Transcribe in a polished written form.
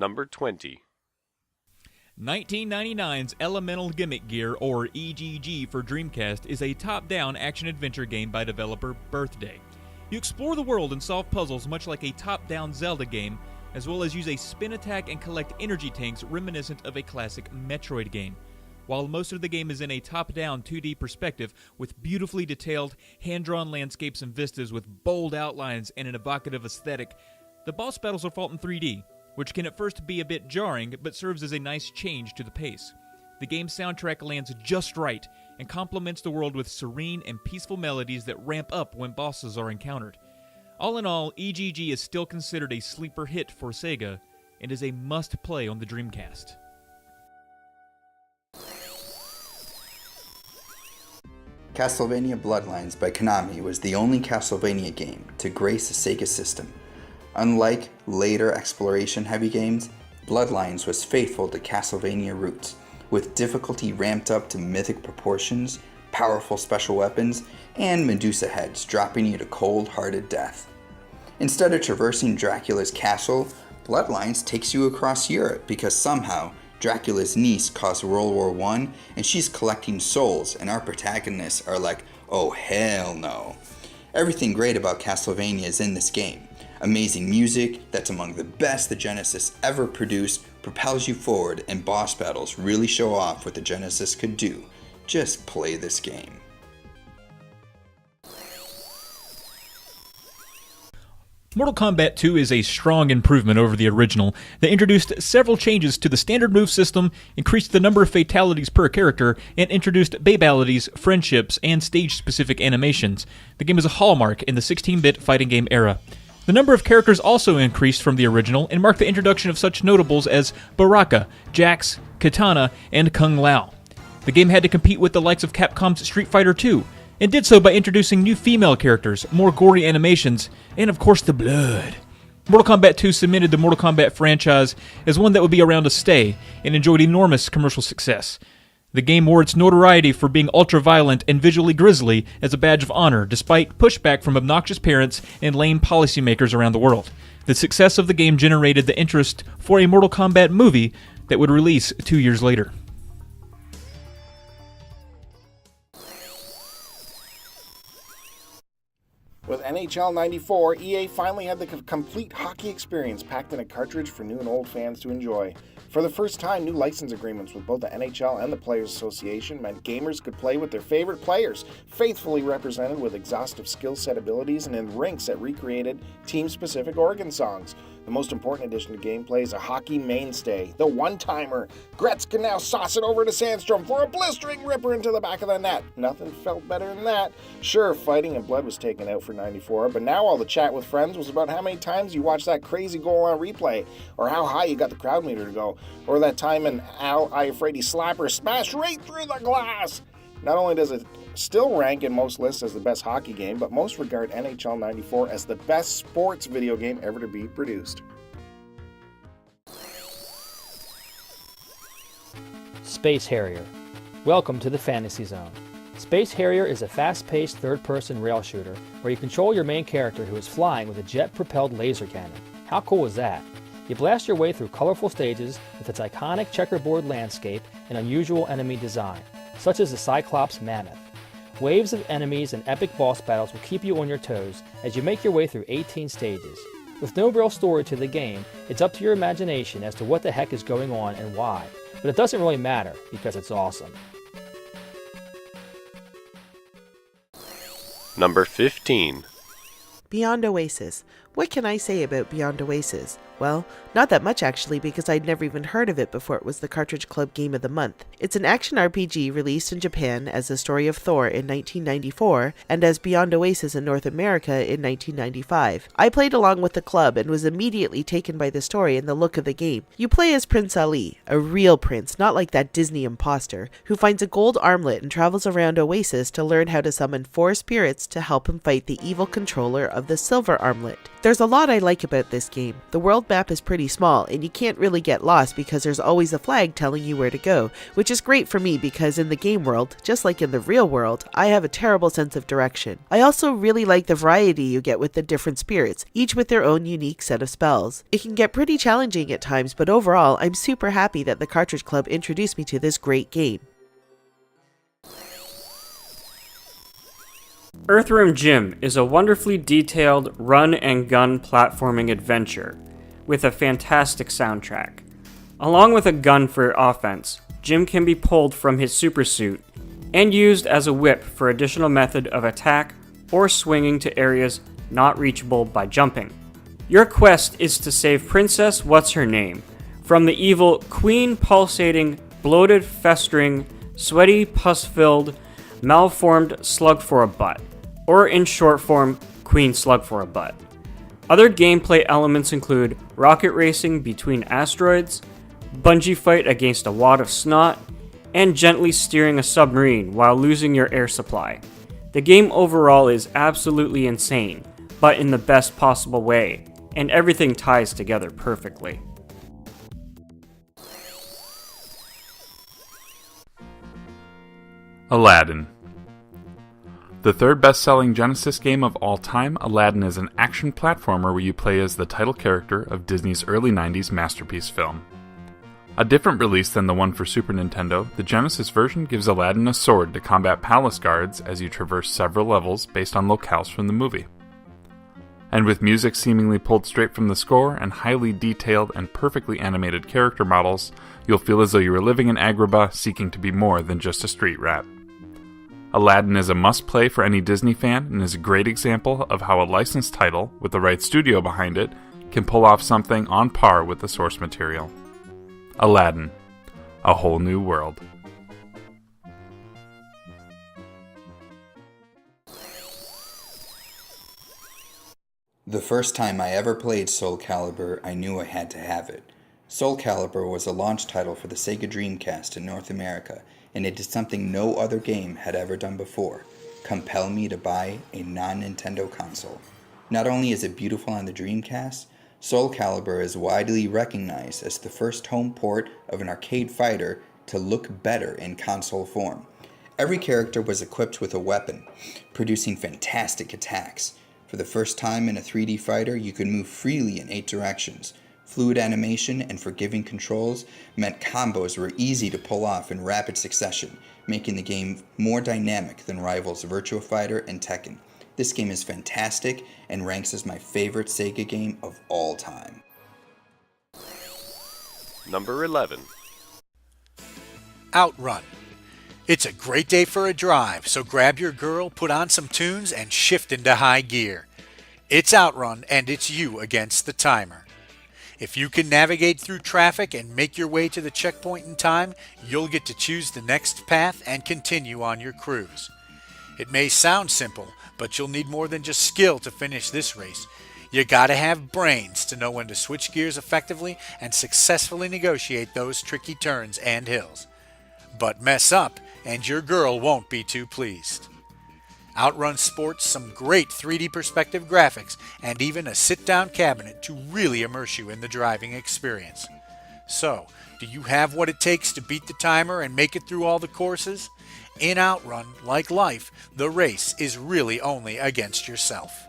Number 20. 1999's Elemental Gimmick Gear, or EGG for Dreamcast, is a top-down action-adventure game by developer Birthday. You explore the world and solve puzzles much like a top-down Zelda game, as well as use a spin attack and collect energy tanks reminiscent of a classic Metroid game. While most of the game is in a top-down 2D perspective with beautifully detailed, hand-drawn landscapes and vistas with bold outlines and an evocative aesthetic, the boss battles are fought in 3D, which can at first be a bit jarring but serves as a nice change to the pace. The game's soundtrack lands just right and complements the world with serene and peaceful melodies that ramp up when bosses are encountered. All in all, EGG is still considered a sleeper hit for SEGA and is a must-play on the Dreamcast. Castlevania Bloodlines by Konami was the only Castlevania game to grace the SEGA system. Unlike later exploration-heavy games, Bloodlines was faithful to Castlevania roots, with difficulty ramped up to mythic proportions, powerful special weapons, and Medusa heads dropping you to cold-hearted death. Instead of traversing Dracula's castle, Bloodlines takes you across Europe because somehow Dracula's niece caused World War I and she's collecting souls, and our protagonists are like, oh hell no. Everything great about Castlevania is in this game. Amazing music that's among the best the Genesis ever produced propels you forward, and boss battles really show off what the Genesis could do. Just play this game. Mortal Kombat II is a strong improvement over the original that introduced several changes to the standard move system, increased the number of fatalities per character, and introduced babalities, friendships, and stage-specific animations. The game is a hallmark in the 16-bit fighting game era. The number of characters also increased from the original and marked the introduction of such notables as Baraka, Jax, Kitana, and Kung Lao. The game had to compete with the likes of Capcom's Street Fighter II, and did so by introducing new female characters, more gory animations, and of course the blood. Mortal Kombat 2 cemented the Mortal Kombat franchise as one that would be around to stay, and enjoyed enormous commercial success. The game wore its notoriety for being ultra-violent and visually grisly as a badge of honor, despite pushback from obnoxious parents and lame policymakers around the world. The success of the game generated the interest for a Mortal Kombat movie that would release 2 years later. With NHL 94, EA finally had the complete hockey experience packed in a cartridge for new and old fans to enjoy. For the first time, new license agreements with both the NHL and the Players Association meant gamers could play with their favorite players, faithfully represented with exhaustive skill set abilities and in rinks that recreated team-specific organ songs. The most important addition to gameplay is a hockey mainstay, the one-timer. Gretz can now sauce it over to Sandstrom for a blistering ripper into the back of the net. Nothing felt better than that. Sure, fighting and blood was taken out for 94, but now all the chat with friends was about how many times you watched that crazy goal on replay, or how high you got the crowd meter to go, or that time an Al Iafredi slapper smashed right through the glass. Not only does it still rank in most lists as the best hockey game, but most regard NHL 94 as the best sports video game ever to be produced. Space Harrier. Welcome to the Fantasy Zone. Space Harrier is a fast-paced third-person rail shooter where you control your main character who is flying with a jet-propelled laser cannon. How cool is that? You blast your way through colorful stages with its iconic checkerboard landscape and unusual enemy design, such as the Cyclops Mammoth. Waves of enemies and epic boss battles will keep you on your toes as you make your way through 18 stages. With no real story to the game, it's up to your imagination as to what the heck is going on and why, but it doesn't really matter because it's awesome. Number 15. Beyond Oasis. What can I say about Beyond Oasis? Well, not that much actually, because I'd never even heard of it before it was the Cartridge Club Game of the Month. It's an action RPG released in Japan as The Story of Thor in 1994, and as Beyond Oasis in North America in 1995. I played along with the club and was immediately taken by the story and the look of the game. You play as Prince Ali, a real prince, not like that Disney imposter, who finds a gold armlet and travels around Oasis to learn how to summon 4 spirits to help him fight the evil controller of the silver armlet. There's a lot I like about this game. The world map is pretty small, and you can't really get lost because there's always a flag telling you where to go, which is great for me because in the game world, just like in the real world, I have a terrible sense of direction. I also really like the variety you get with the different spirits, each with their own unique set of spells. It can get pretty challenging at times, but overall, I'm super happy that the Cartridge Club introduced me to this great game. Earthworm Jim is a wonderfully detailed run-and-gun platforming adventure with a fantastic soundtrack. Along with a gun for offense, Jim can be pulled from his supersuit and used as a whip for additional method of attack or swinging to areas not reachable by jumping. Your quest is to save Princess What's-Her-Name from the evil Queen Pulsating, Bloated, Festering, Sweaty, Pus-Filled, Malformed Slug for a Butt, or in short form, Queen Slug for a Butt. Other gameplay elements include rocket racing between asteroids, bungee fight against a wad of snot, and gently steering a submarine while losing your air supply. The game overall is absolutely insane, but in the best possible way, and everything ties together perfectly. Aladdin. The third best-selling Genesis game of all time, Aladdin is an action platformer where you play as the title character of Disney's early 90s masterpiece film. A different release than the one for Super Nintendo, the Genesis version gives Aladdin a sword to combat palace guards as you traverse several levels based on locales from the movie. And with music seemingly pulled straight from the score and highly detailed and perfectly animated character models, you'll feel as though you were living in Agrabah seeking to be more than just a street rat. Aladdin is a must-play for any Disney fan and is a great example of how a licensed title, with the right studio behind it, can pull off something on par with the source material. Aladdin, a whole new world. The first time I ever played Soul Calibur, I knew I had to have it. Soul Calibur was a launch title for the Sega Dreamcast in North America, and it did something no other game had ever done before: compel me to buy a non-Nintendo console. Not only is it beautiful on the Dreamcast, Soul Calibur is widely recognized as the first home port of an arcade fighter to look better in console form. Every character was equipped with a weapon, producing fantastic attacks. For the first time in a 3D fighter, you could move freely in 8 directions. Fluid animation and forgiving controls meant combos were easy to pull off in rapid succession, making the game more dynamic than rivals Virtua Fighter and Tekken. This game is fantastic and ranks as my favorite Sega game of all time. Number 11. Outrun. It's a great day for a drive, so grab your girl, put on some tunes, and shift into high gear. It's Outrun, and it's you against the timer. If you can navigate through traffic and make your way to the checkpoint in time, you'll get to choose the next path and continue on your cruise. It may sound simple, but you'll need more than just skill to finish this race. You gotta have brains to know when to switch gears effectively and successfully negotiate those tricky turns and hills. But mess up, and your girl won't be too pleased. Outrun sports some great 3D perspective graphics and even a sit-down cabinet to really immerse you in the driving experience. So, do you have what it takes to beat the timer and make it through all the courses? In Outrun, like life, the race is really only against yourself.